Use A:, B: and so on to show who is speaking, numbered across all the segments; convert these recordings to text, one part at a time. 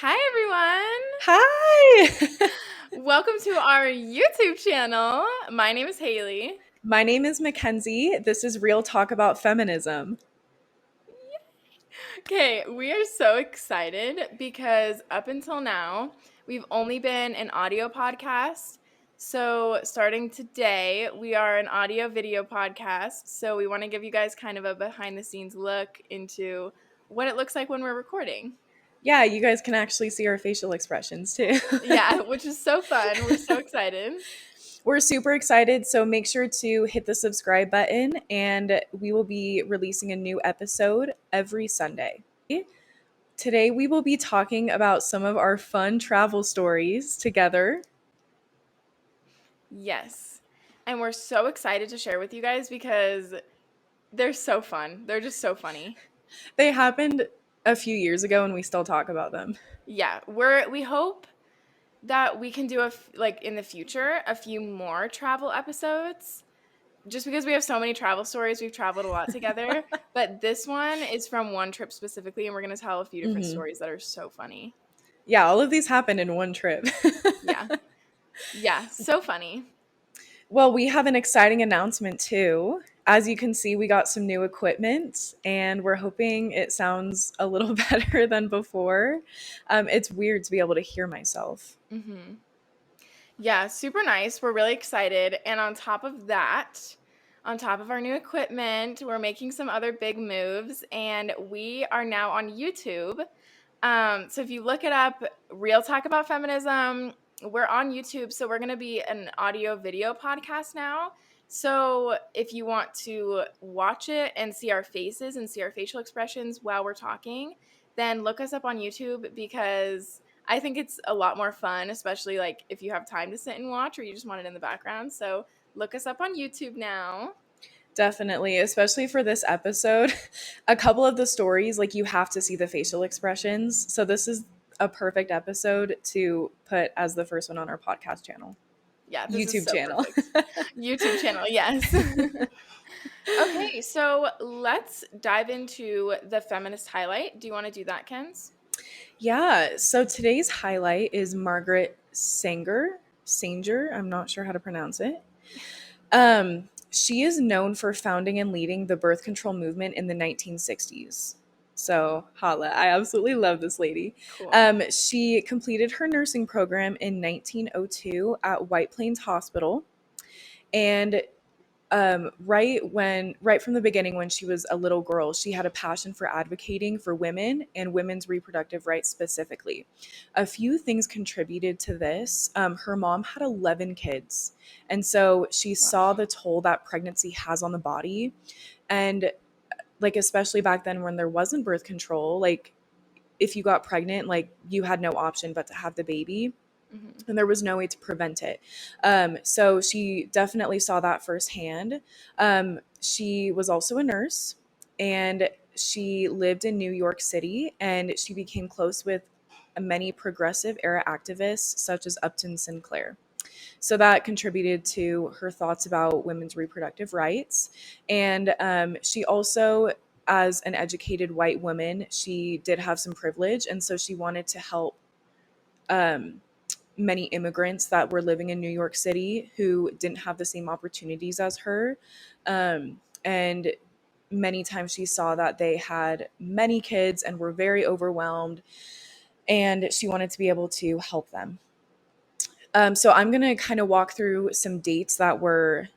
A: Hi, everyone.
B: Hi!
A: Welcome to our YouTube channel. My name is Haley.
B: My name is Mackenzie. This is Real Talk About Feminism.
A: Okay, we are so excited because up until now, we've only been an audio podcast. So, starting today, we are an audio video podcast. So, we want to give you guys kind of a behind the scenes look into what it looks like when we're recording.
B: Yeah, you guys can actually see our facial expressions too.
A: Yeah, which is so fun. We're so excited.
B: We're super excited, so make sure to hit the subscribe button and we will be releasing a new episode every Sunday. Today, we will be talking about some of our fun travel stories together.
A: Yes. And we're so excited to share with you guys because they're so fun. They're just so funny.
B: They happened a few years ago and we still talk about them.
A: Yeah, we hope that we can do like in the future a few more travel episodes. Just because we have so many travel stories, we've traveled a lot together, but this one is from one trip specifically and we're going to tell a few different
B: Mhm.
A: stories that are so funny.
B: Yeah, all of these happened in one trip.
A: Yeah. Yeah, so funny.
B: Well, we have an exciting announcement too. As you can see, we got some new equipment and we're hoping it sounds a little better than before. It's weird to be able to hear myself.
A: Mhm. Yeah, super nice. We're really excited. And on top of that, on top of our new equipment, we're making some other big moves and we are now on YouTube. So if you look it up, Real Talk About Feminism, we're on YouTube. So we're going to be an audio video podcast now. So if you want to watch it and see our faces and see our facial expressions while we're talking, then look us up on YouTube because I think it's a lot more fun, especially like if you have time to sit and watch or you just want it in the background. So look us up on YouTube now.
B: Definitely, especially for this episode. A couple of the stories, like you have to see the facial expressions. So this is a perfect episode to put as the first one on our podcast channel,
A: Yeah, this is
B: YouTube
A: so
B: channel.
A: perfect. YouTube channel, yes. Okay, so let's dive into the feminist highlight. Do you want to do that, Kens?
B: Yeah, so today's highlight is Margaret Sanger. I'm not sure how to pronounce it. She is known for founding and leading the birth control movement in the 1960s. So, holla, I absolutely love this lady.
A: Cool.
B: She completed her nursing program in 1902 at White Plains Hospital. And right from the beginning, when she was a little girl, she had a passion for advocating for women and women's reproductive rights specifically. A few things contributed to this. Her mom had 11 kids, and so she
A: Wow.
B: saw the toll that pregnancy has on the body. And like, especially back then when there wasn't birth control, like if you got pregnant, like you had no option but to have the baby,
A: Hmm.
B: and there was no way to prevent it. So she definitely saw that firsthand. She was also a nurse, and she lived in New York City, and she became close with many progressive era activists such as Upton Sinclair. So that contributed to her thoughts about women's reproductive rights. And she also, as an educated white woman, she did have some privilege, and so she wanted to help um, many immigrants that were living in New York City who didn't have the same opportunities as her. And many times she saw that they had many kids and were very overwhelmed, and she wanted to be able to help them. So I'm going to kind of walk through some dates that were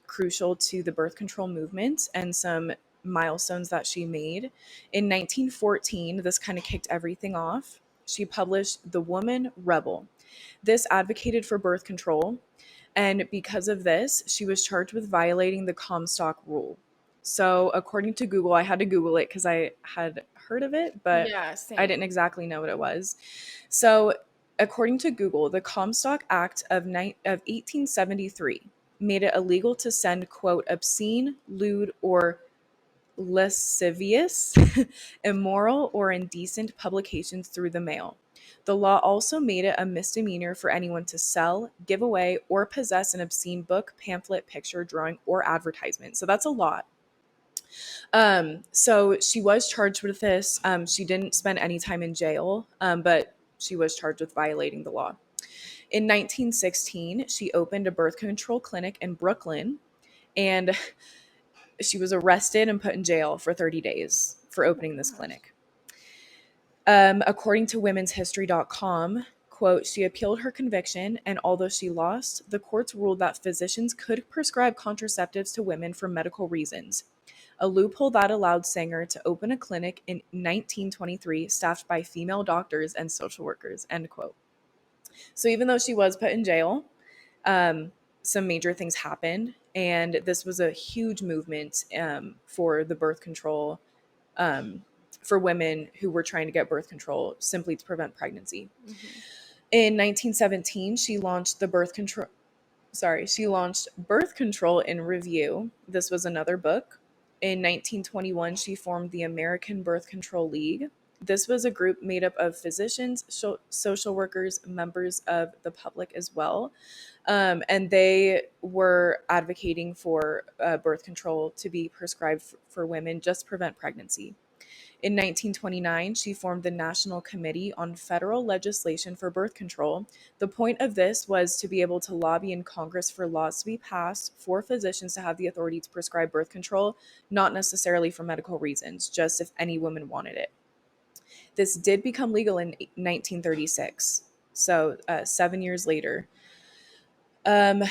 B: crucial to the birth control movement and some milestones that she made. In 1914, this kind of kicked everything off. She published The Woman Rebel. This advocated for birth control, and because of this, she was charged with violating the Comstock rule. So, according to Google, I had to Google it because I had heard of it, but
A: Yeah,
B: I didn't
A: same.
B: exactly know what it was. So, according to Google, the Comstock Act of 1873 made it illegal to send, quote, obscene, lewd, or lascivious, immoral, or indecent publications through the mail. The law also made it a misdemeanor for anyone to sell, give away, or possess an obscene book, pamphlet, picture, drawing, or advertisement. So that's a lot. So she was charged with this. She didn't spend any time in jail, but she was charged with violating the law. In 1916, she opened a birth control clinic in Brooklyn, and she was arrested and put in jail for 30 days for
A: Oh my
B: opening this
A: gosh.
B: clinic. According to womenshistory.com, quote, she appealed her conviction, and although she lost, the courts ruled that physicians could prescribe contraceptives to women for medical reasons, a loophole that allowed Sanger to open a clinic in 1923 staffed by female doctors and social workers, end quote. So even though she was put in jail, um, some major things happened, and this was a huge movement for the birth control, um, for women who were trying to get birth control simply to prevent pregnancy.
A: Hmm.
B: In 1917, she launched Birth Control in Review. This was another book. In 1921, she formed the American Birth Control League. This was a group made up of physicians, social workers, members of the public as well. And they were advocating for birth control to be prescribed for women just to prevent pregnancy. In 1929, she formed the National Committee on Federal Legislation for Birth Control. The point of this was to be able to lobby in Congress for laws to be passed for physicians to have the authority to prescribe birth control, not necessarily for medical reasons, just if any woman wanted it. This did become legal in 1936, so 7 years later. Um,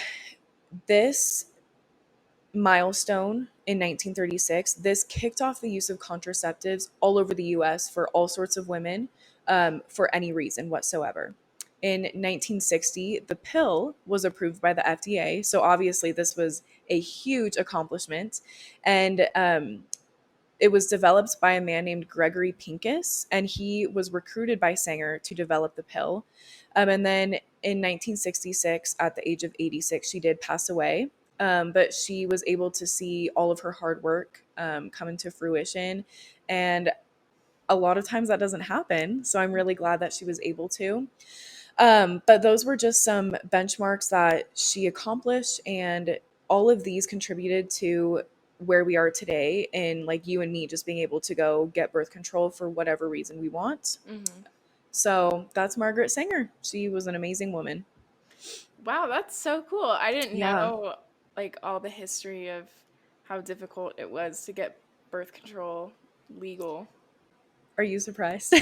B: this milestone in 1936, this kicked off the use of contraceptives all over the US for all sorts of women, for any reason whatsoever. In 1960, the pill was approved by the FDA. So obviously, this was a huge accomplishment. And it was developed by a man named Gregory Pincus, and he was recruited by Sanger to develop the pill. And then in 1966, at the age of 86, she did pass away. But she was able to see all of her hard work come into fruition. And a lot of times that doesn't happen. So I'm really glad that she was able to. But those were just some benchmarks that she accomplished, and all of these contributed to where we are today, and like you and me just being able to go get birth control for whatever reason we want.
A: Hmm.
B: So that's Margaret Sanger. She was an amazing woman.
A: Wow, that's so cool. I didn't
B: Yeah.
A: know like all the history of how difficult it was to get birth control legal.
B: Are you surprised?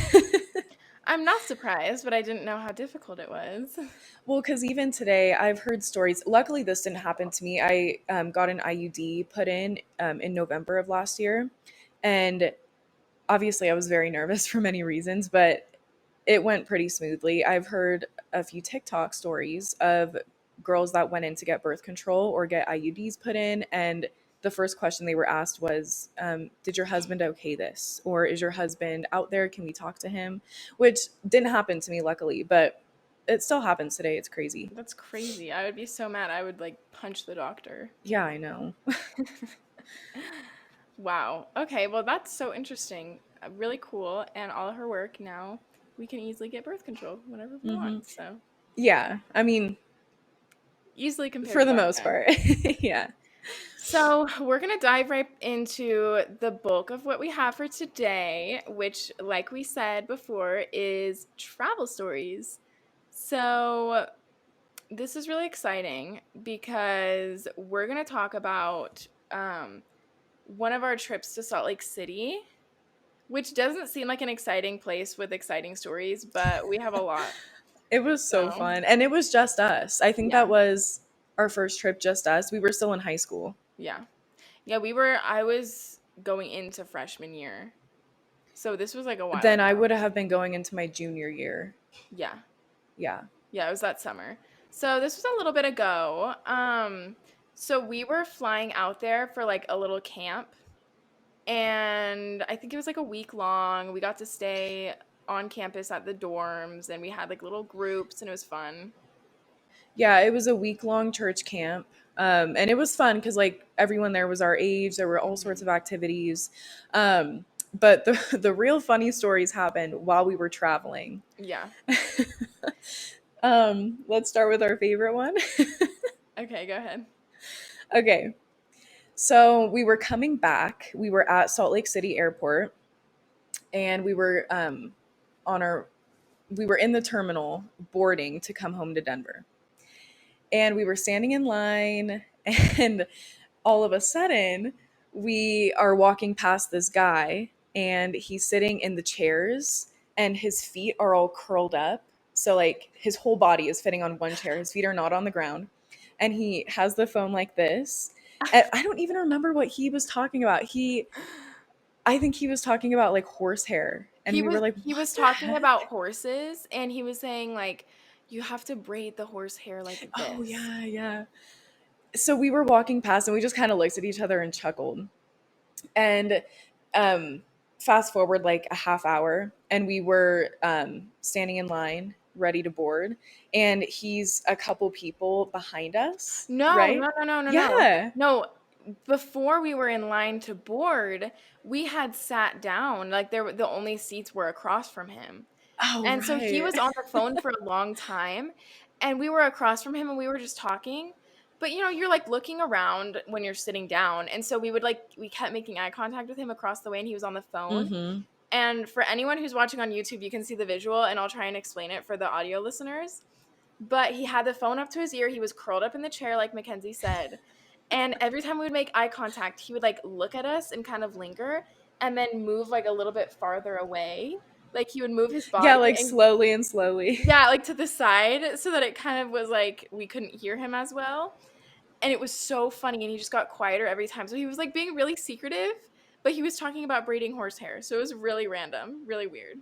A: I'm not surprised, but I didn't know how difficult it was.
B: Well, because even today, I've heard stories. Luckily, this didn't happen to me. I got an IUD put in November of last year. And obviously, I was very nervous for many reasons, but it went pretty smoothly. I've heard a few TikTok stories of girls that went in to get birth control or get IUDs put in, and the first question they were asked was, "Did your husband okay this? Or is your husband out there? Can we talk to him?" Which didn't happen to me, luckily, but it still happens today. It's crazy.
A: That's crazy. I would be so mad. I would like punch the doctor.
B: Yeah, I know.
A: Wow. Okay, well that's so interesting. Really cool. And all of her work now we can easily get birth control whenever we want.
B: Hmm.
A: So
B: Yeah, I mean,
A: easily compared
B: for
A: to
B: the
A: back
B: most
A: then.
B: part. Yeah.
A: So we're gonna dive right into the bulk of what we have for today, which, like we said before, is travel stories. So this is really exciting because we're gonna talk about one of our trips to Salt Lake City, which doesn't seem like an exciting place with exciting stories, but we have a lot.
B: It was so
A: So,
B: fun. And it was just us. I think that
A: yeah.
B: was our first trip, just us. We were still in high school.
A: Yeah. Yeah, I was going into freshman year. So this was like a while
B: Then I
A: ago.
B: would have been going into my junior year.
A: Yeah.
B: Yeah.
A: Yeah, it was that summer. So this was a little bit ago. So we were flying out there for like a little camp, and I think it was like a week long. We got to stay on campus at the dorms, and we had like little groups, and it was fun.
B: Yeah, it was a week long church camp. And it was fun because like everyone there was our age. There were all sorts
A: Hmm.
B: of activities. But the real funny stories happened while we were traveling.
A: Yeah.
B: Let's start with our favorite one.
A: Okay, go ahead.
B: Okay. So we were coming back. We were at Salt Lake City Airport, and we were on our we were in the terminal boarding to come home to Denver. And we were standing in line, and all of a sudden, we are walking past this guy, and he's sitting in the chairs, and his feet are all curled up. So, like, his whole body is fitting on one chair. His feet are not on the ground. And he has the phone like this. And I don't even remember what he was talking about. I think he was talking about like horsehair. And
A: He
B: we were
A: was
B: like,
A: he
B: what
A: was
B: the
A: talking
B: heck?
A: about horses, and he was saying, like, "You have to braid the horse hair like
B: Oh,
A: this."
B: yeah, yeah. So we were walking past and we just kind of looked at each other and chuckled. And um, fast forward like a half hour, and we were standing in line ready to board. And he's a couple people behind us,
A: No,
B: right?
A: no, no, no, no, no.
B: Yeah.
A: No, before we were in line to board, we had sat down, like, the only seats were across from him.
B: Oh,
A: And so he
B: right.
A: was on the phone for a long time, and we were across from him, and we were just talking. But, you're, like, looking around when you're sitting down, and so we kept making eye contact with him across the way, and he was on the phone.
B: Mm-hmm.
A: And for anyone who's watching on YouTube, you can see the visual, and I'll try and explain it for the audio listeners. But he had the phone up to his ear. He was curled up in the chair, like Mackenzie said. And every time we would make eye contact, he would like look at us and kind of linger and then move like a little bit farther away. Like he would move his
B: Yeah,
A: body
B: like
A: and
B: slowly and slowly.
A: yeah, like to the side so that it kind of was like we couldn't hear him as well. And it was so funny, and he just got quieter every time. So he was like being really secretive, but he was talking about braiding horsehair. So it was really random, really weird.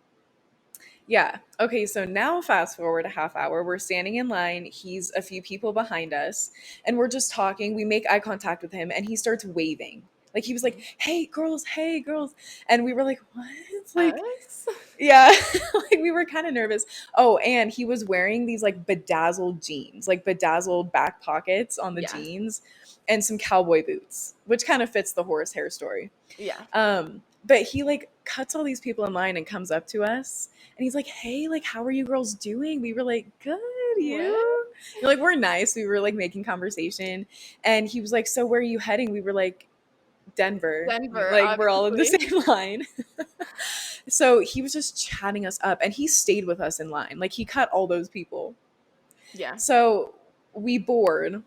B: Yeah. Okay. So now, fast forward a half hour. We're standing in line. He's a few people behind us, and we're just talking. We make eye contact with him, and he starts waving. Like he was like,
A: Mhm.
B: "Hey, girls! Hey, girls!" And we were like, "What?" Like,
A: Us?
B: yeah, like we were kind of nervous. Oh, and he was wearing these like bedazzled jeans, like bedazzled back pockets on the
A: Yeah.
B: jeans, and some cowboy boots, which kind of fits the horsehair story.
A: Yeah.
B: But he like cuts all these people in line and comes up to us, and he's like, "Hey, like, how are you girls doing?" We were like, "Good,
A: What?
B: you?" You're like, we're nice. We were like making conversation, and he was like, "So where are you heading?" We were like, "Denver."
A: Denver,
B: Like we're all in the
A: obviously.
B: same line. So he was just chatting us up, and he stayed with us in line. Like he cut all those people.
A: Yeah.
B: So we board,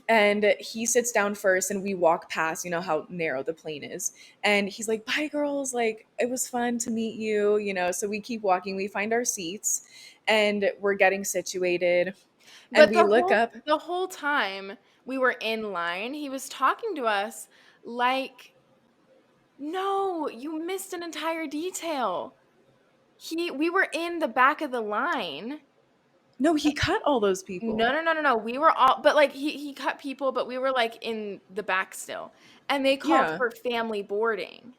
B: and he sits down first, and we walk past, you know how narrow the plane is, and he's like, "Bye girls, like it was fun to meet you," so we keep walking, we find our seats, and we're getting situated, and
A: But
B: we
A: the
B: look
A: whole
B: up.
A: the whole time we were in line, he was talking to us like, "No, you missed an entire detail." We were in the back of the line.
B: No, he
A: Eh,
B: cut all those people.
A: no, no, no, no, no. We were all but like he cut people, but we were like in the back still. And they called
B: Yeah.
A: for family boarding.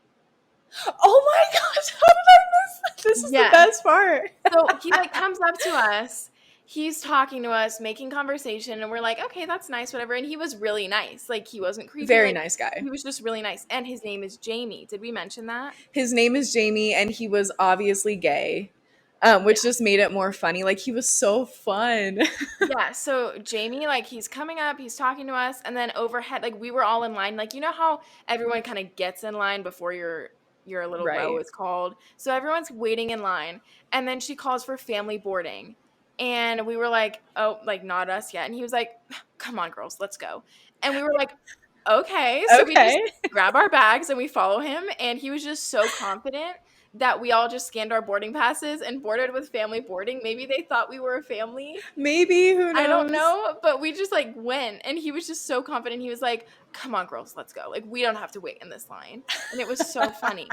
B: Oh my gosh, how did I miss that? This is the
A: Yeah.
B: best part.
A: So he like comes up to us, he's talking to us, making conversation, and we're like, okay, that's nice, whatever. And he was really nice. Like he wasn't creepy,
B: Very
A: like
B: nice guy.
A: he was just really nice. And his name is Jamie. Did we mention that?
B: His name is Jamie, and he was obviously gay,
A: Yeah.
B: which just made it more funny. Like he was so fun.
A: Yeah. So Jamie, like he's coming up, he's talking to us, and then overhead, like we were all in line. Like you know how everyone kind of gets in line before your little row
B: Right.
A: is called. So everyone's waiting in line, and then she calls for family boarding. And we were like, oh, like not us yet. And he was like, come on, girls, let's go. And we were like, okay. So we just
B: Okay.
A: grab our bags and we follow him. And he was just so confident that we all just scanned our boarding passes and boarded with family boarding. Maybe they thought we were a family.
B: Maybe, who
A: I don't
B: knows?
A: know, but we just like went, and he was just so confident. He was like, come on, girls, let's go. Like, we don't have to wait in this line. And it was so funny.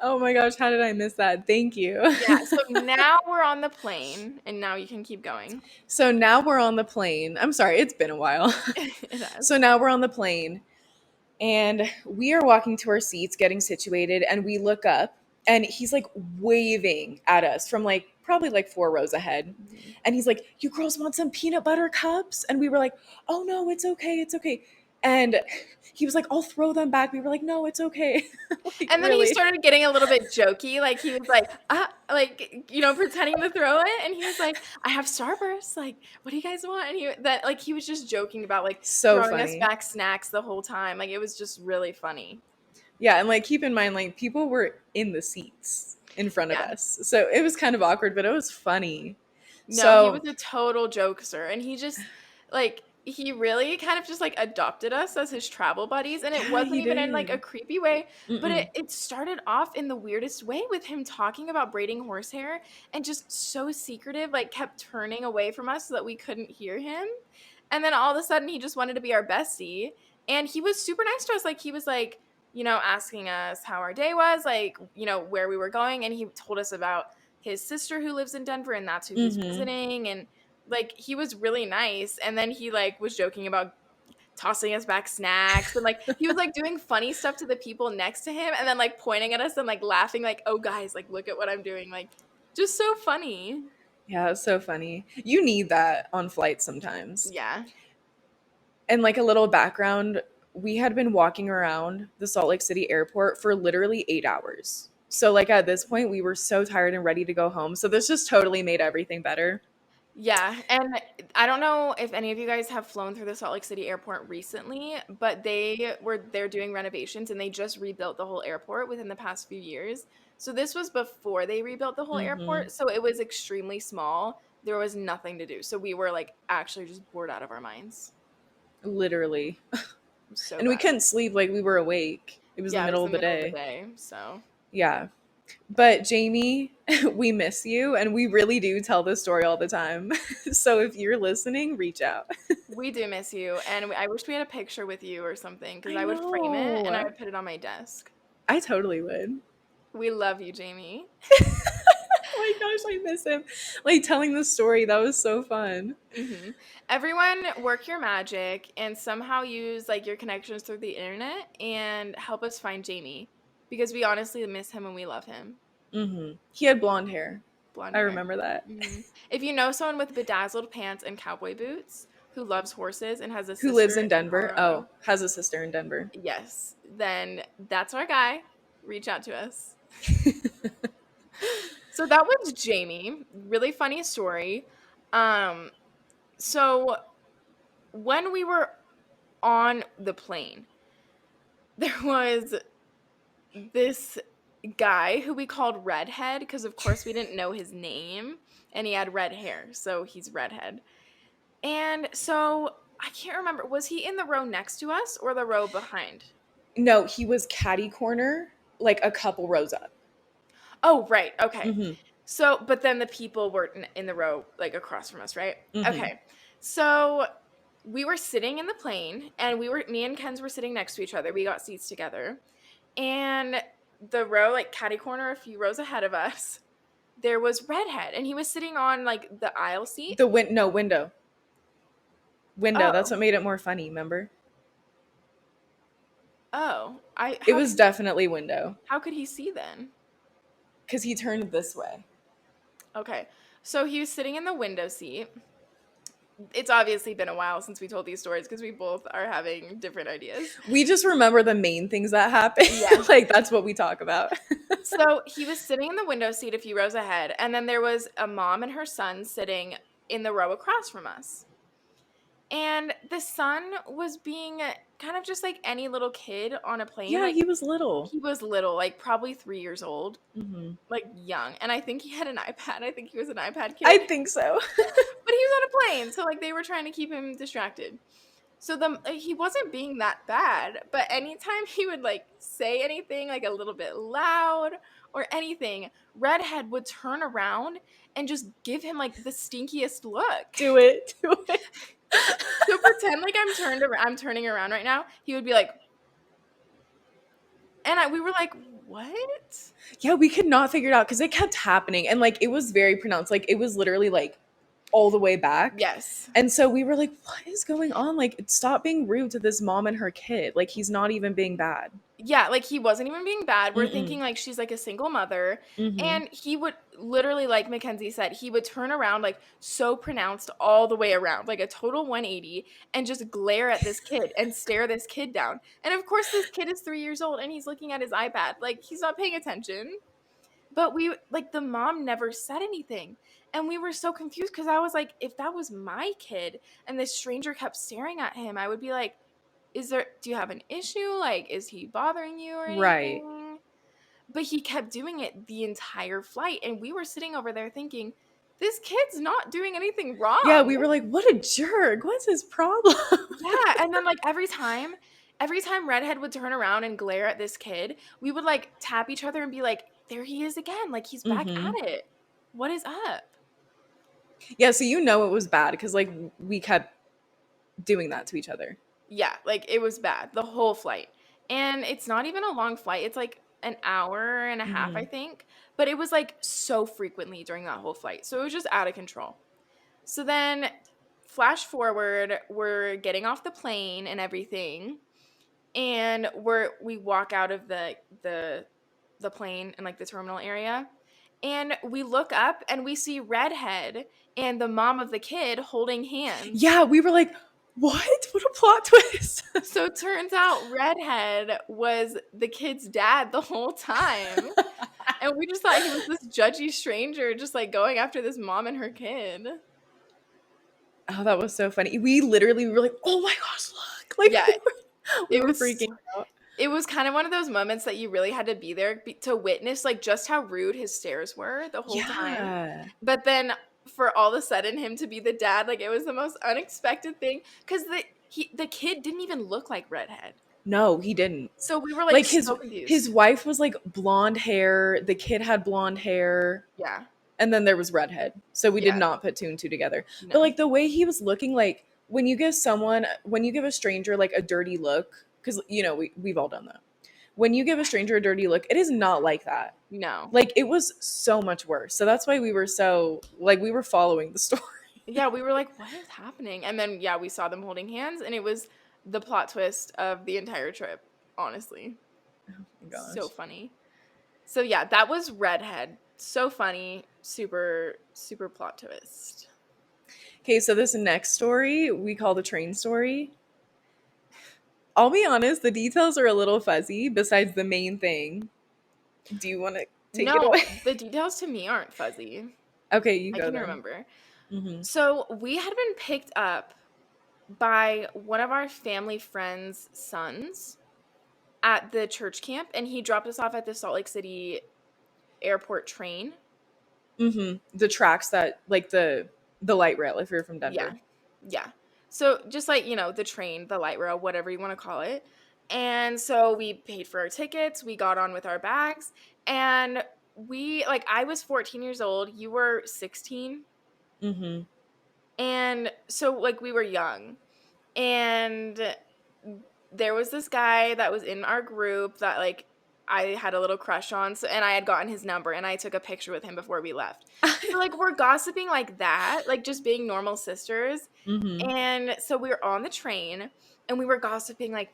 B: Oh my gosh, how did I miss that? Thank you.
A: Yeah, so now we're on the plane, and now you can keep going.
B: So now we're on the plane. I'm sorry, it's been a while.
A: It has.
B: So now we're on the plane, and we are walking to our seats, getting situated, and we look up, and he's like waving at us from like probably like 4 rows ahead.
A: Mhm.
B: And he's like, "You girls want some peanut butter cups?" And we were like, "Oh no, it's okay, it's okay." And he was like, I'll throw them back. We were like, no, it's okay. Like,
A: And then he
B: really.
A: started getting a little bit jokey, like, he was like, like, pretending to throw it, and he was like, "I have Starburst, like, what do you guys want?" And he was just joking about, like,
B: So
A: throwing us
B: funny.
A: back snacks the whole time, like, it was just really funny.
B: Yeah, and like keep in mind, like people were in the seats in front of
A: Yeah.
B: us. So it was kind of awkward, but it was funny.
A: No, he was
B: So
A: a total jokester, and he just he really kind of just like adopted us as his travel buddies, and it
B: yeah,
A: wasn't
B: he
A: even in like a
B: did.
A: creepy way, but
B: Mm-mm.
A: it started off in the weirdest way with him talking about braiding horsehair and just so secretive, like kept turning away from us so that we couldn't hear him. And then all of a sudden he just wanted to be our bestie. And he was super nice to us. Like he was like, asking us how our day was, like, where we were going, and he told us about his sister who lives in Denver and that's who he's
B: Mm-hmm.
A: visiting, and like he was really nice. And then he like was joking about tossing us back snacks, and like he was like doing funny stuff to the people next to him and then like pointing at us and like laughing like, "Oh guys, like look at what I'm doing." Like just so funny.
B: Yeah, it was so funny. You need that on flights sometimes.
A: Yeah.
B: And like a little background, we had been walking around the Salt Lake City airport for literally 8 hours. So like at this point, we were so tired and ready to go home. So this just totally made everything better.
A: Yeah, and I don't know if any of you guys have flown through the Salt Lake City airport recently, but they're doing renovations and they just rebuilt the whole airport within the past few years. So this was before they rebuilt the whole
B: Mm-hmm.
A: airport, so it was extremely small. There was nothing to do. So we were like actually just bored out of our minds.
B: Literally.
A: So
B: And we
A: bad.
B: couldn't sleep, like we were awake. It was the
A: Yeah, it was
B: middle
A: the
B: of the
A: middle of the
B: day.
A: day. So
B: Yeah. But Jamie, we miss you and we really do tell this story all the time. So if you're listening, reach out.
A: we do miss you, and I wish we had a picture with you or something because
B: I
A: I would frame it and I
B: know.
A: would put it on my desk.
B: I totally would.
A: We love you, Jamie.
B: Oh my gosh, I miss him. Like telling the story, that was so fun.
A: Everyone work your magic and somehow use like your connections through the internet and help us find Jamie because we honestly miss him and we love him.
B: He had blonde hair.
A: Blonde
B: I
A: hair.
B: remember that.
A: If you know someone with bedazzled pants and cowboy boots who loves horses and has a
B: Who lives
A: sister
B: in
A: in
B: Denver?
A: Colorado,
B: Oh, has a sister in Denver.
A: yes, then that's our guy. Reach out to us. So that was Jamie. Really funny story. Um, so when we were on the plane, there was this guy who we called Redhead because, of course, we didn't know his name and he had red hair. So he's Redhead. And so I can't remember. Was he in the row next to us or the row behind?
B: No, he was catty corner, like a couple rows up.
A: Oh, right. Okay.
B: Mm-hmm.
A: So, but then the people were in the row like across from us, right?
B: Mm-hmm.
A: Okay. So we were sitting in the plane and me and Ken's were sitting next to each other. We got seats together. And the row, like catty corner, a few rows ahead of us, there was Redhead. And he was sitting on like the aisle seat.
B: No, window. Window. That's
A: Oh.
B: what made it more funny, remember?
A: Oh.
B: It was definitely window.
A: How could he see then?
B: Because he turned this way.
A: Okay. So he was sitting in the window seat. It's obviously been a while since we told these stories because we both are having different ideas.
B: We just remember the main things that happened.
A: Yeah.
B: Like that's what we talk about.
A: So he was sitting in the window seat a few rows ahead, and then there was a mom and her son sitting in the row across from us. And the son was being kind of just like any little kid on a plane.
B: Yeah,
A: like,
B: he was little.
A: He was little, like probably 3 years old,
B: Mm-hmm.
A: like young. And I think he had an iPad. I think he was an iPad kid.
B: I think so.
A: But he was on a plane, so like they were trying to keep him distracted. So he wasn't being that bad, but anytime he would like say anything like a little bit loud or anything, Redhead would turn around and just give him like the stinkiest look.
B: Do it. Do it.
A: So pretend like I'm turning around right now. He would be like, and we were like, what?
B: Yeah, we could not figure it out because it kept happening. And like it was very pronounced. Like it was literally like all the way back.
A: Yes.
B: And so we were like, what is going on? Like, stop being rude to this mom and her kid. Like, he's not even being bad.
A: Yeah, like, he wasn't even being bad. We're thinking,
B: Mm-mm.
A: like, she's, like, a single mother,
B: Mm-hmm.
A: and he would literally, like Mackenzie said, he would turn around, like, so pronounced all the way around, like, a total 180, and just glare at this kid and stare this kid down. And, of course, this kid is 3 years old, and he's looking at his iPad, like, he's not paying attention. But we like, the mom never said anything, and we were so confused because I was like, if that was my kid and this stranger kept staring at him, I would be like, do you have an issue? Like, is he bothering you or
B: Right.
A: anything? But he kept doing it the entire flight, and we were sitting over there thinking, "This kid's not doing anything
B: Yeah,
A: wrong."
B: we were like, what a jerk. What's his problem?
A: Yeah, and then, like, every time Redhead would turn around and glare at this kid, we would, like, tap each other and be like, "There he is again, like, he's back
B: Mm-hmm.
A: at it. What is up?"
B: Yeah, so you know it was bad because like we kept doing that to each other.
A: Yeah, like, it was bad, the whole flight, and it's not even a long flight, it's, like, an hour and a half,
B: Mm-hmm.
A: I think, but it was, like, so frequently during that whole flight, so it was just out of control. So then, flash forward, we're getting off the plane and everything, and we walk out of the plane in, like, the terminal area, and we look up and we see Redhead and the mom of the kid holding hands.
B: Yeah, we were like, what? What a plot twist.
A: So it turns out Redhead was the kid's dad the whole time, and we just thought he was this judgy stranger just, like, going after this mom and her kid.
B: Oh, that was so funny. We were like, oh my gosh, look. Like
A: Yeah,
B: we
A: it
B: were
A: was
B: freaking out.
A: it was kind of one of those moments that you really had to be there to witness, like, just how rude his stares were the whole time.
B: Yeah.
A: But then for all of a sudden him to be the dad, like, it was the most unexpected thing because the kid didn't even look like Redhead.
B: No, he didn't.
A: So we were, like,
B: Like his
A: so
B: his
A: confused.
B: wife was like blonde hair, the kid had blonde hair,
A: Yeah.
B: and then there was redhead. So we did
A: Yeah.
B: not put two and two together. But
A: No.
B: like the way he was looking, like when you give a stranger like a dirty look, because you know we've all done that. When you give a stranger a dirty look, it is not like that.
A: No.
B: Like it was so much worse. So that's why we were so like we were following the story.
A: Yeah, we were like, "What is happening?" And then, yeah, we saw them holding hands, and it was the plot twist of the entire trip, honestly.
B: Oh my
A: So
B: gosh.
A: funny. So, yeah, that was Redhead. So funny. Super, super plot twist.
B: Okay, so this next story we call the train story. I'll be honest, the details are a little fuzzy besides the main thing. Do you want to take it
A: No,
B: away?
A: the details to me aren't fuzzy.
B: Okay, you
A: I
B: go
A: can
B: then.
A: remember.
B: Hmm.
A: So, we had been picked up by one of our family friends' sons at the church camp, and he dropped us off at the Salt Lake City airport train.
B: Hmm. The tracks that like the light rail if you're from
A: Yeah.
B: Denver.
A: Yeah. So just like, the train, the light rail, whatever you want to call it. And so we paid for our tickets, we got on with our bags, and I was 14 years old, you were 16.
B: Hmm.
A: And so like we were young. And there was this guy that was in our group that like I had a little crush on, and I had gotten his number and I took a picture with him before we left. So like we're gossiping like that, like just being normal sisters.
B: Hmm.
A: And so we were on the train and we were gossiping like,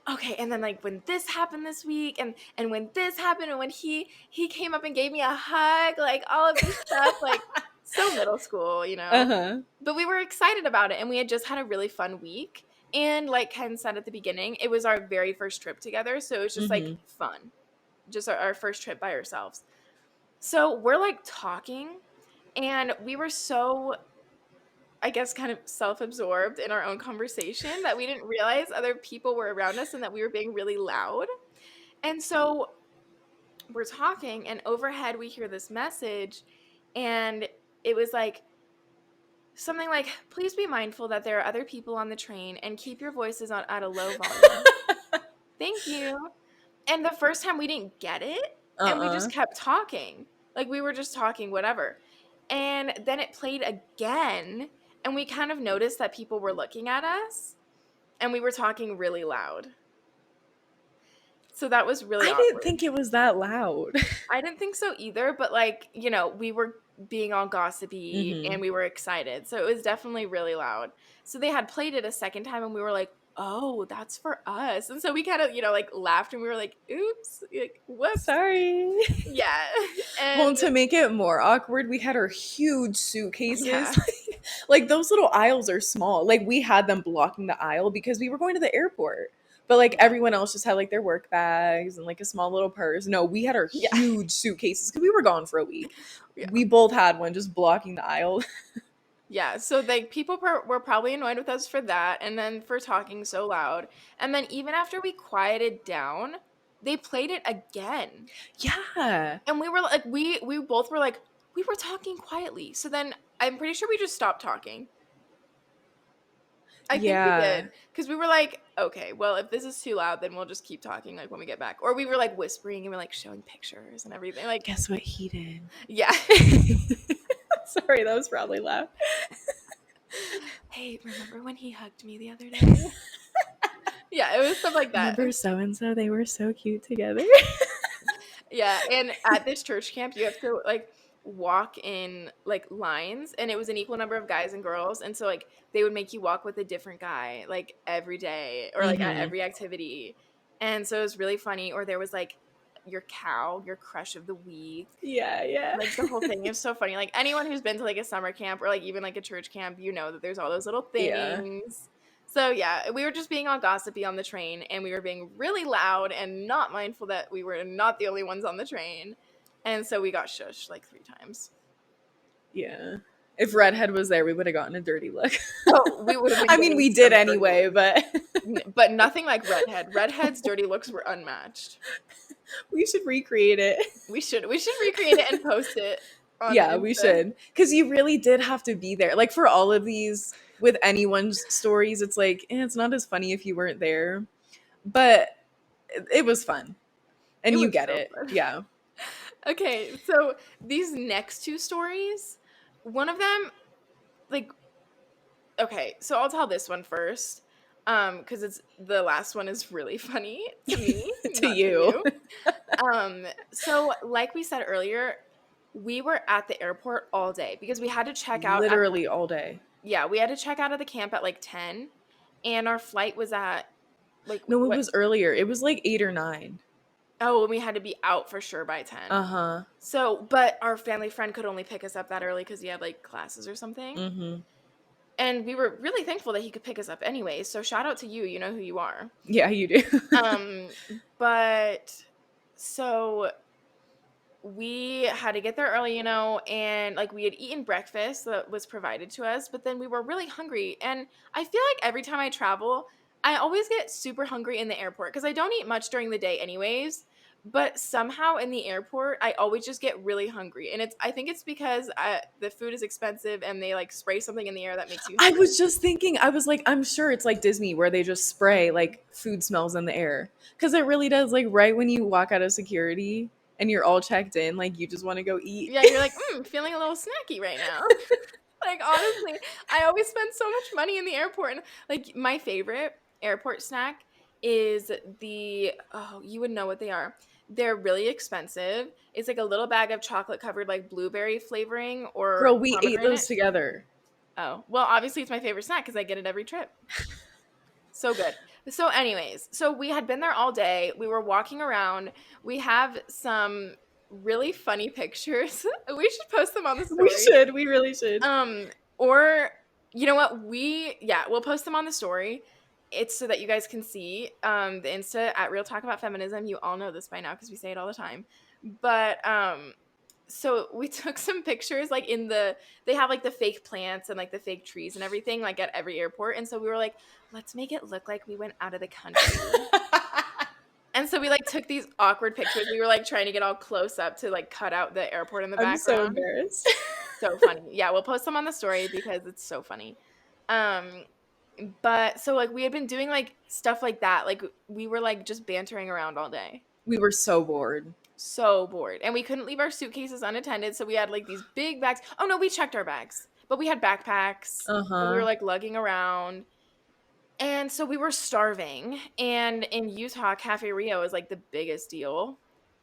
A: okay, and then like when this happened this week and when this happened and when he came up and gave me a hug, like all of this stuff, like so middle school.
B: Uh-huh.
A: But we were excited about it and we had just had a really fun week. And like Ken said at the beginning, it was our very first trip together. So it was just like
B: Hmm.
A: fun. Just our first trip by ourselves. So we're like talking and we were so, I guess, kind of self-absorbed in our own conversation that we didn't realize other people were around us and that we were being really loud. And so we're talking, and overhead we hear this message, and it was like something like, "Please be mindful that there are other people on the train and keep your voices on at a low volume. Thank you." And the first time we didn't get it, and we
B: Uh-uh.
A: just kept talking. Like we were just talking, whatever. And then it played again, and we kind of noticed that people were looking at us, and we were talking really loud. So that was really
B: I didn't
A: awkward.
B: think it was that loud.
A: I didn't think so either, but like, we were being all gossipy
B: Hmm.
A: and we were excited. So it was definitely really loud. So they had played it a second time and we were like, oh, that's for us. And so we kind of, like laughed and we were like, oops, like, whoops.
B: Sorry.
A: Yeah.
B: Well,
A: And
B: to make it more awkward, we had our huge
A: yeah.
B: suitcases. Like those little aisles are small. Like we had them blocking the aisle because we were going to the airport. But like
A: Yeah.
B: everyone else just had like their work bags and like a small little purse. No, we had our
A: Yeah.
B: huge suitcases because we were gone for a week.
A: Yeah.
B: We both had one just blocking the aisle.
A: Yeah, so like people were probably annoyed with us for that and then for talking so loud. And then even after we quieted down, they played it again.
B: Yeah.
A: And we were like we both were like we were talking quietly. So then I'm pretty sure we just stopped talking. I think we
B: Yeah.
A: did cuz we were like, okay, well if this is too loud then we'll just keep talking like when we get back. Or we were like whispering and we're like showing pictures and everything. Like
B: Guess what he did?
A: yeah.
B: Sorry, that was probably loud.
A: Hey, remember when he hugged me the other day? Yeah, it was stuff like that.
B: Remember so and so? They were so cute together.
A: Yeah, and at this church camp, you have to like walk in like lines, and it was an equal number of guys and girls, and so like they would make you walk with a different guy like every day or like at
B: Mhm.
A: every activity, and so it was really funny. Or there was like your cow, your crush of the week,
B: Yeah.
A: like the whole thing. It was so funny. Like anyone who's been to like a summer camp or like even like a church camp, you know that there's all those little
B: Yeah.
A: things. So yeah, we were just being all gossipy on the train and we were being really loud and not mindful that we were not the only ones on the train. And so we got shushed like 3 times.
B: Yeah. If Redhead was there, we would have gotten a dirty look.
A: Oh, we would have been
B: I mean,
A: getting
B: we
A: some
B: did
A: dirty
B: anyway,
A: looks.
B: but
A: But nothing like Redhead. Redhead's dirty looks were unmatched.
B: we should recreate it.
A: We should recreate it and post it on
B: Yeah, we
A: Insta.
B: should. Because you really did have to be there. Like for all of these, with anyone's stories, it's like, it's not as funny if you weren't there. But it was fun. And
A: It
B: you
A: was
B: get
A: so
B: it.
A: fun.
B: Yeah.
A: Okay, so these next 2 stories, one of them, like, okay, so I'll tell this one first, because it's the last one is really funny to me,
B: To
A: not to
B: you.
A: you. So like we said earlier, we were at the airport all day because we had to check out at,
B: Literally all day.
A: yeah, we had to check out of the camp at like 10, and our flight was at like
B: No, it
A: what?
B: was earlier. It was like 8 or 9.
A: Oh, and we had to be out for sure by 10.
B: Uh-huh.
A: So, but our family friend could only pick us up that early because he had like classes or something.
B: Mm-hmm.
A: And we were really thankful that he could pick us up anyway. So shout out to you. You know who you are.
B: Yeah, you do.
A: But so we had to get there early, and like we had eaten breakfast that was provided to us, but then we were really hungry. And I feel like every time I travel, I always get super hungry in the airport because I don't eat much during the day anyways. But somehow in the airport, I always just get really hungry. And I think it's because the food is expensive and they like spray something in the air that makes you
B: I
A: hungry.
B: was just thinking, I was like, I'm sure it's like Disney where they just spray like food smells in the air. Because it really does, like right when you walk out of security and you're all checked in, like you just want to go eat.
A: Yeah, you're like, feeling a little snacky right now. Like, honestly, I always spend so much money in the airport. And, like, my favorite airport snack is you would know what they are. They're really expensive. It's like a little bag of chocolate covered, like, blueberry flavoring or
B: Girl, we ate
A: pomegranate.
B: those together.
A: Oh, well, obviously it's my favorite snack because I get it every trip. So good. So, anyways, so we had been there all day. We were walking around. We have some really funny pictures. We should post them on the story.
B: We really should.
A: Or you know what? We'll post them on the story. It's so that you guys can see the Insta at Real Talk About Feminism. You all know this by now because we say it all the time. But so we took some pictures like they have like the fake plants and like the fake trees and everything like at every airport. And so we were like, let's make it look like we went out of the country. And so we like took these awkward pictures. We were like trying to get all close up to like cut out the airport in the
B: I'm
A: background.
B: so embarrassed.
A: So funny. Yeah, we'll post them on the story because it's so funny. But so like we had been doing like stuff like that. Like we were like just bantering around all day.
B: We were so bored.
A: So bored. And we couldn't leave our suitcases unattended, so we had like these big bags. Oh no, we checked our bags. But we had backpacks. And we were like lugging around. And so we were starving. And in Utah, Cafe Rio is like the biggest deal,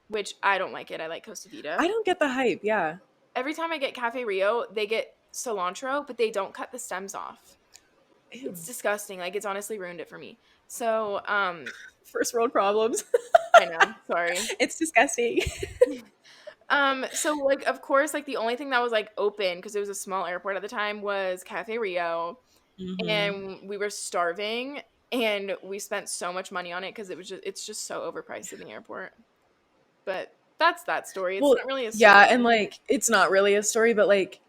A: which I don't like it. I like Costa Vida.
B: I don't get the hype, yeah.
A: Every time I get Cafe Rio, they get cilantro, but they don't cut the stems off.
B: Ew.
A: It's disgusting. Like, it's honestly ruined it for me. So,
B: First world problems.
A: I know. Sorry.
B: It's disgusting.
A: So like of course like the only thing that was like open because it was a small airport at the time was Cafe Rio,
B: Hmm.
A: and we were starving, and we spent so much money on it because it's just so overpriced in the airport. But that's that story. It's
B: Well,
A: not really a
B: yeah,
A: story.
B: and like it's not really a story, but like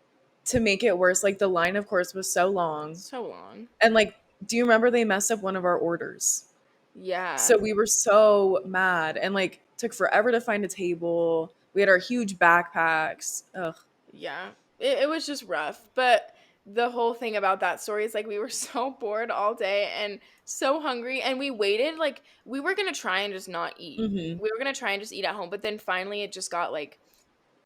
B: to make it worse, like the line of course was so long.
A: So long.
B: And like, do you remember they messed up one of our orders?
A: Yeah.
B: So we were so mad and like took forever to find a table. We had our huge backpacks. Ugh.
A: Yeah. It was just rough. But the whole thing about that story is like we were so bored all day and so hungry, and we waited like we were gonna try and just not eat.
B: Hmm.
A: We were gonna try and just eat at home, but then finally it just got like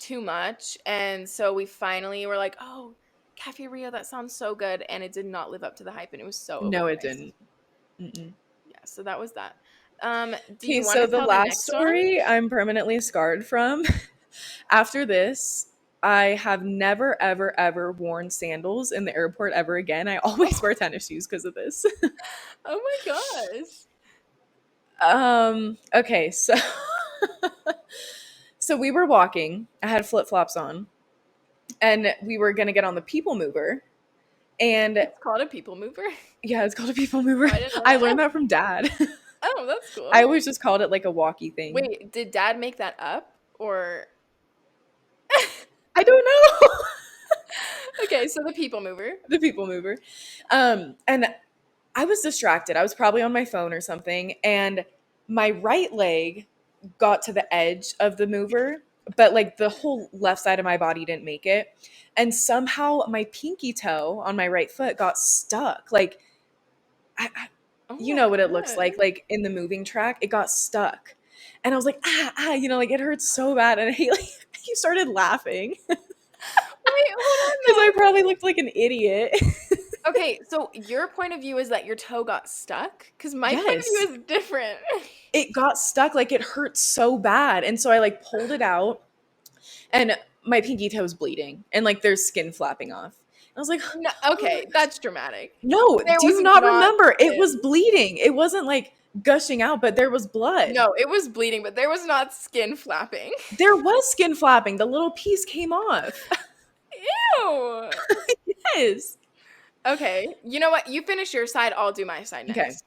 A: too much. And so we finally were like, oh, Cafe Rio, that sounds so good. And it did not live up to the hype, and it was so
B: No, it
A: overpriced.
B: didn't. Mm-mm.
A: Yeah, so that was that. Do
B: Okay,
A: you want
B: so
A: to
B: the
A: tell the
B: last
A: next one?
B: story I'm permanently scarred from. After this, I have never, ever, ever worn sandals in the airport ever again. I always wear tennis shoes because of this.
A: Oh my gosh.
B: Okay, so so we were walking. I had flip-flops on, and we were gonna get on the people mover. And
A: It's called a people mover.
B: yeah, it's called a people mover.
A: Oh, I didn't know
B: I
A: that.
B: learned that from dad.
A: Oh, that's
B: I
A: cool.
B: always just called it like a walkie thing.
A: Wait, did dad make that up? Or
B: I don't know.
A: okay, so the people mover.
B: The people mover. And I was distracted. I was probably on my phone or something, and my right leg got to the edge of the mover, but like the whole left side of my body didn't make it. And somehow my pinky toe on my right foot got stuck. Like,
A: Oh
B: you
A: my
B: know what it looks
A: god.
B: like in the moving track, it got stuck. And I was like, like it hurts so bad. And he started laughing
A: Wait, hold
B: because
A: on
B: I probably looked like an idiot.
A: though. Okay, so your point of view is that your toe got stuck? Because my point of
B: Yes.
A: view is different.
B: It got stuck, like it hurt so bad. And so I like pulled it out, and my pinky toe was bleeding and like there's skin flapping off. I was like,
A: No,
B: oh my
A: okay,
B: gosh.
A: that's dramatic.
B: No,
A: There
B: do
A: was
B: you not
A: not
B: remember? It was
A: skin.
B: bleeding. It wasn't like gushing out, but there was blood.
A: No, it was bleeding, but there was not skin flapping.
B: There was skin flapping. The little piece came off.
A: Ew.
B: Yes.
A: Okay, you know what? You finish your side, I'll do my side
B: Okay.
A: next.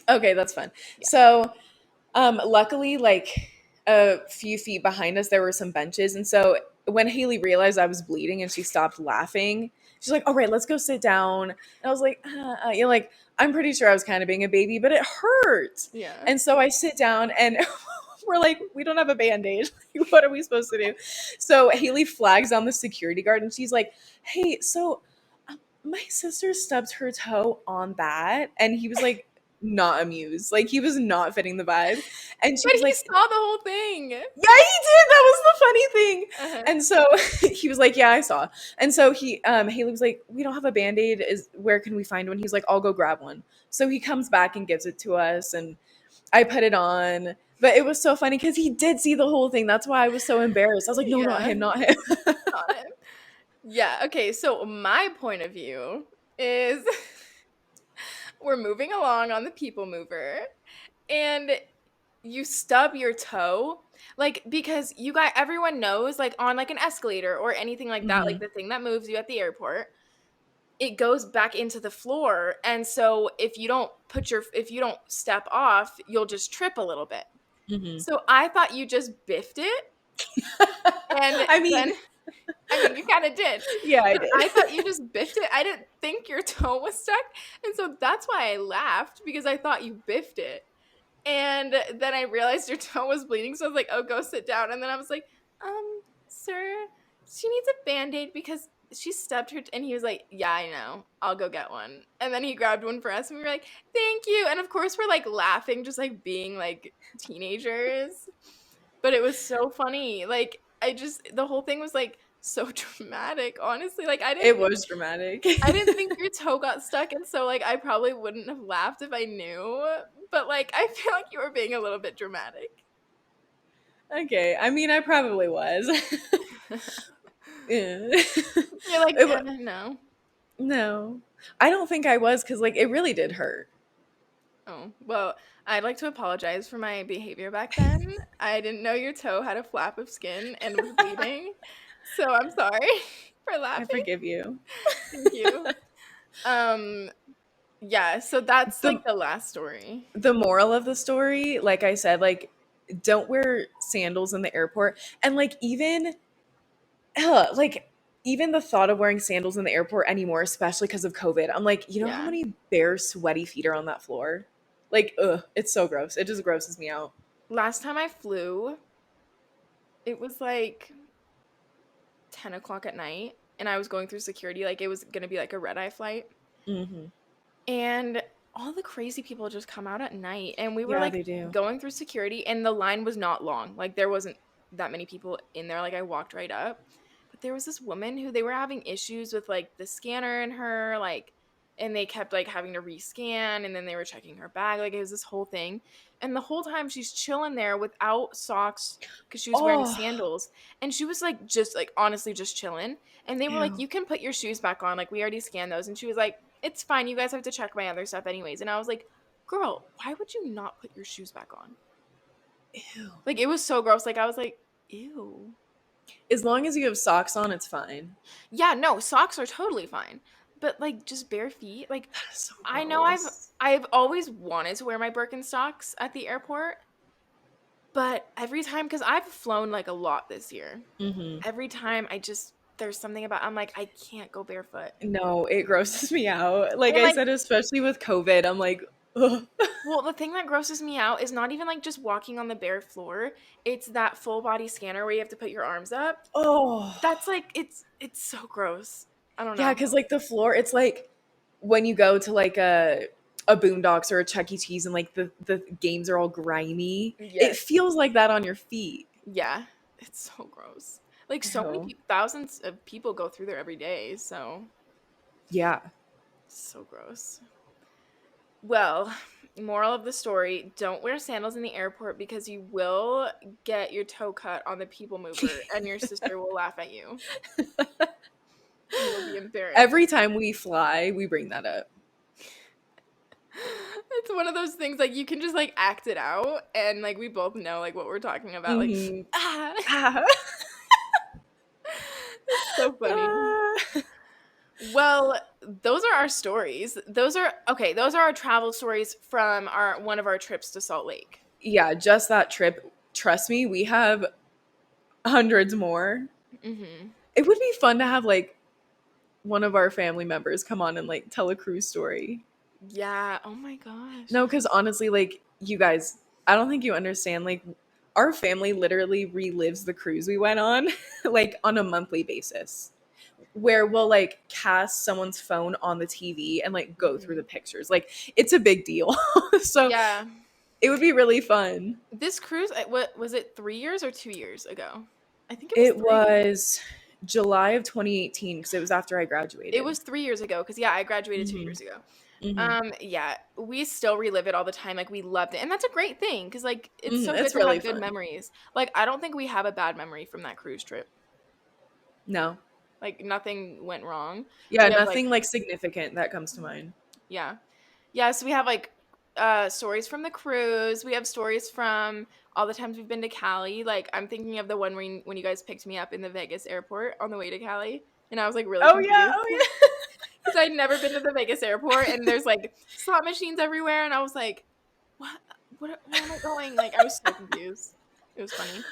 B: Okay, that's fun.
A: Yeah.
B: So, luckily, like a few feet behind us, there were some benches, and so when Haley realized I was bleeding and she stopped laughing, she's like, "All right, let's go sit down." And I was like, like I'm pretty sure I was kind of being a baby, but it hurt.
A: Yeah.
B: And so I sit down, and we're like, "We don't have a band-aid. Like, what are we supposed to do?" So Haley flags down the security guard, and she's like, "Hey, so my sister stubbed her toe on that," and he was like not amused, like he was not fitting the vibe, and she
A: But
B: was
A: he
B: like,
A: saw the whole thing.
B: yeah, he did, that was the funny thing.
A: Uh-huh.
B: And so he was like, yeah, I saw. And so Haley was like, we don't have a band-aid, is where can we find one? He's like, I'll go grab one. So he comes back and gives it to us, and I put it on. But it was so funny because he did see the whole thing. That's why I was so embarrassed. I was like, no, not
A: Yeah,
B: him, not him.
A: got it. Yeah, okay, so my point of view is we're moving along on the people mover, and you stub your toe, like, because you got everyone knows, like, on like an escalator or anything like that, like
B: Hmm.
A: the thing that moves you at the airport, it goes back into the floor. And so if you don't step off, you'll just trip a little bit.
B: Hmm.
A: So I thought you just biffed it, and
B: I mean,
A: then I mean, you kind of did.
B: yeah, I
A: But
B: did.
A: I thought you just biffed it. I didn't think your toe was stuck. And so that's why I laughed, because I thought you biffed it. And then I realized your toe was bleeding. So I was like, oh, go sit down. And then I was like, sir, she needs a band-aid because she stubbed her. And he was like, yeah, I know. I'll go get one. And then he grabbed one for us, and we were like, thank you. And of course, we're like laughing, just like being like teenagers. But it was so funny. Like, the whole thing was like so dramatic, honestly. Like,
B: It was dramatic.
A: I didn't think your toe got stuck, and so like I probably wouldn't have laughed if I knew. But like I feel like you were being a little bit dramatic.
B: Okay, I mean, I probably was. Yeah.
A: You're like,
B: It wa-
A: no.
B: No. I don't think I was because, like, it really did hurt.
A: Oh, well, I'd like to apologize for my behavior back then. I didn't know your toe had a flap of skin and was bleeding, so I'm sorry for
B: I
A: laughing.
B: forgive you.
A: Thank you. Um, yeah, so that's
B: The
A: like the last story.
B: the moral of the story, like I said, like, don't wear sandals in the airport. And like like even the thought of wearing sandals in the airport anymore, especially because of COVID, I'm like, you know how
A: Yeah.
B: many bare, sweaty feet are on that floor? Like, ugh, it's so gross. It just grosses me out.
A: Last time I flew, it was like 10 o'clock at night, and I was going through security, like it was gonna be like a red eye flight.
B: Hmm.
A: And all the crazy people just come out at night. And we were
B: Yeah,
A: like
B: they do.
A: going through security, and the line was not long. Like there wasn't that many people in there. Like I walked right up. But there was this woman who they were having issues with like the scanner in her, like, and they kept like having to rescan, and then they were checking her bag. Like it was this whole thing. And the whole time she's chilling there without socks because she was wearing
B: Oh,
A: sandals. And she was like just like honestly just chilling. And they were like,
B: ew.
A: "You can put your shoes back on. Like we already scanned those." And she was like, "It's fine. You guys have to check my other stuff anyways." And I was like, "Girl, why would you not put your shoes back on?"
B: Ew.
A: Like it was so gross. Like I was like, "Ew."
B: As long as you have socks on, it's fine.
A: Yeah, no, socks are totally fine. But like just bare feet, like
B: That is so
A: I know
B: gross.
A: I've always wanted to wear my Birkenstocks at the airport, but every time cuz I've flown like a lot this year.
B: Hmm.
A: Every time I just there's something about I'm like I can't go barefoot.
B: No, it grosses me out. Like
A: And
B: I
A: like
B: said, especially with COVID, I'm like, ugh.
A: well, the thing that grosses me out is not even like just walking on the bare floor. It's that full body scanner where you have to put your arms up.
B: Oh.
A: That's like it's so gross. I don't
B: Yeah,
A: know.
B: because like the floor, it's like when you go to like a Boondocks or a Chuck E. Cheese and like the games are all grimy. It
A: Yes.
B: feels like that on your feet.
A: Yeah. It's so gross. Like so many
B: Ew.
A: people, thousands of people go through there every day, so
B: Yeah.
A: it's so gross. Well, moral of the story, don't wear sandals in the airport because you will get your toe cut on the people mover and your sister will laugh at you. You will be embarrassed.
B: Every time we fly, we bring that up.
A: It's one of those things like you can just like act it out and like we both know like what we're talking about. Like
B: Hmm.
A: ah,
B: Ah.
A: it's so funny. Well, those are our stories. Those are okay, those are our travel stories from our one of our trips to Salt Lake.
B: Yeah, just that trip. Trust me, we have hundreds more.
A: Mhm.
B: It would be fun to have like one of our family members come on and like tell a cruise story.
A: Yeah, oh my gosh.
B: No, because honestly, like you guys, I don't think you understand. Like our family literally relives the cruise we went on, like on a monthly basis, where we'll like cast someone's phone on the TV and like go through the
A: Mhm.
B: pictures. Like it's a big deal. So
A: Yeah.
B: it would be really fun.
A: This cruise, what was it 3 years or 2 years ago? I think it was
B: It
A: 3.
B: was July of 2018 because it was after I
A: It
B: graduated.
A: was 3 years ago cuz yeah, I graduated 2
B: Hmm.
A: years ago.
B: Hmm.
A: Yeah, we still relive it all the time, like, we loved it, and that's a great thing because like, it's
B: Hmm.
A: so good
B: It's
A: to
B: really
A: have good
B: fun.
A: memories. Like, I don't think we have a bad memory from that cruise trip.
B: No.
A: Like, nothing went wrong.
B: Yeah,
A: We have, like
B: nothing like significant that comes to mind.
A: yeah. Yeah, so we have, like, stories from the cruise, we have stories from all the times we've been to Cali, like, I'm thinking of the one when you guys picked me up in the Vegas airport on the way to Cali, and I was, like, really
B: Oh yeah,
A: confused
B: oh
A: because 'cause I'd never been to the Vegas airport, and there's, like, slot machines everywhere, and I was like, "What? Where am I going?" Like, I was so confused. It was funny.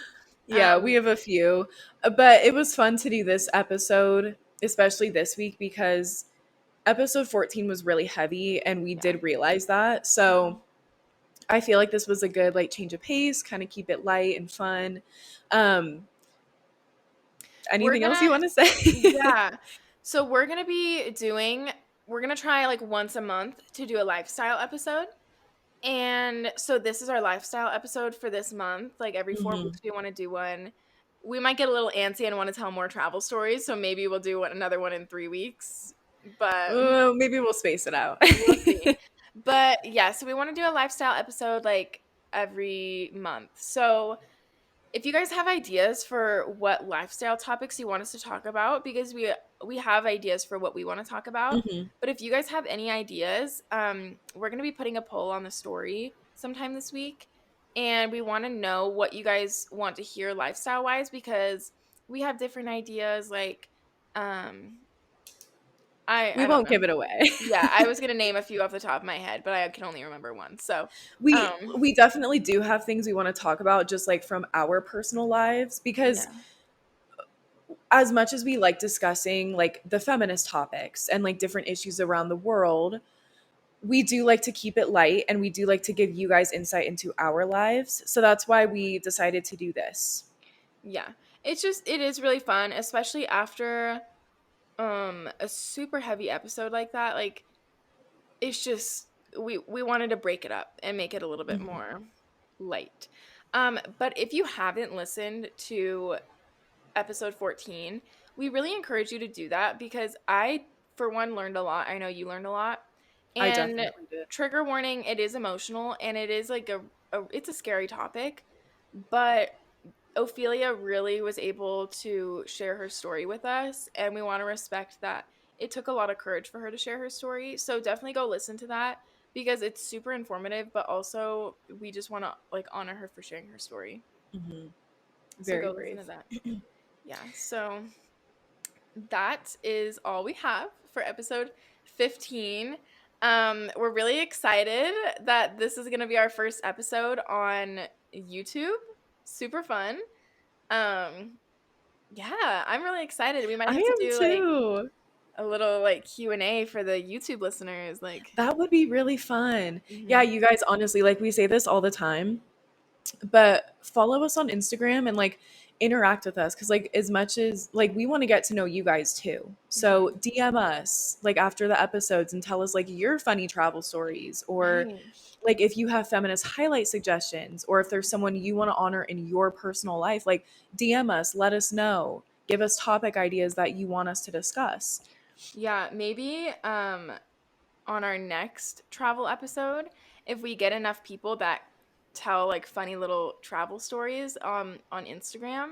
B: yeah, we
A: Um,
B: have a few. But it was fun to do this episode, especially this week, because episode 14 was really heavy and we
A: yeah.
B: did realize that. So I feel like this was a good like change of pace, kind of keep it light and fun. Um,
A: We're
B: anything else you
A: gonna
B: want to say?
A: yeah. So we're gonna try, like, once a month to do a lifestyle episode. And so this is our lifestyle episode for this month. Like every 4
B: Hmm.
A: weeks we wanna do one. We might get a little antsy and wanna tell more travel stories, so maybe we'll do another one in 3 weeks, but
B: Maybe we'll space it out.
A: we'll see. But, yeah, so we wanna do a lifestyle episode, like, every month. So if you guys have ideas for what lifestyle topics you want us to talk about, because we have ideas for what we want to talk about,
B: Hmm.
A: but if you guys have any ideas, we're going to be putting a poll on the story sometime this week, and we want to know what you guys want to hear lifestyle wise, because we have different ideas. Like, um,
B: We
A: I don't
B: won't
A: know.
B: give it away.
A: Yeah, I was gonna name a few off the top of my head, but I can only remember one. So,
B: we
A: um,
B: we definitely do have things we want to talk about just like from our personal lives, because
A: yeah.
B: as much as we like discussing like the feminist topics and like different issues around the world, we do like to keep it light and we do like to give you guys insight into our lives. So that's why we decided to do this.
A: Yeah. It is really fun, especially after a super heavy episode like that. Like, it's just we wanted to break it up and make it a little bit
B: Mhm.
A: more light. But if you haven't listened to episode 14, we really encourage you to do that, because I, for one, learned a lot. I know you learned a lot.
B: I
A: And
B: definitely did.
A: trigger warning, it is emotional and it is like it's a scary topic, but Ophelia really was able to share her story with us, and we want to respect that. It took a lot of courage for her to share her story. So definitely go listen to that, because it's super informative, but also we just want to like honor her for sharing her story.
B: Hmm.
A: So
B: Very
A: go listen
B: brave.
A: to that. Yeah. So that is all we have for episode 15. We're really excited that this is going to be our first episode on YouTube. Super fun. Um, yeah, I'm really excited. We might
B: I
A: have to
B: am
A: do like
B: too.
A: a little like Q&A for the YouTube listeners. Like,
B: That would be really fun. Yeah,
A: mhm.
B: you guys, honestly, like we say this all the time, but follow us on Instagram and like interact with us, because like as much as like we want to get to know you guys too. So
A: Mhm.
B: DM us like after the episodes and tell us like your funny travel stories, or
A: Right.
B: like if you have feminist highlight suggestions, or if there's someone you want to honor in your personal life, like DM us, let us know. Give us topic ideas that you want us to discuss.
A: Yeah, maybe on our next travel episode, if we get enough people that tell like funny little travel stories on Instagram,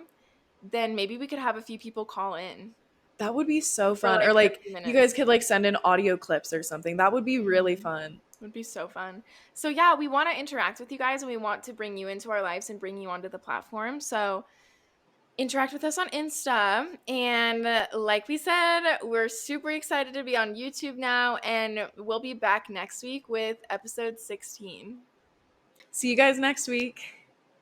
A: then maybe we could have a few people call in
B: That would be so
A: for
B: fun. Or
A: like
B: like
A: 15
B: you guys
A: minutes.
B: could like send in audio clips or something. That would be really
A: Mhm.
B: fun.
A: Would be so fun. So yeah, we want to interact with you guys, and we want to bring you into our lives and bring you onto the platform. So interact with us on Insta. And like we said, we're super excited to be on YouTube now, and we'll be back next week with episode 16.
B: See you guys next week.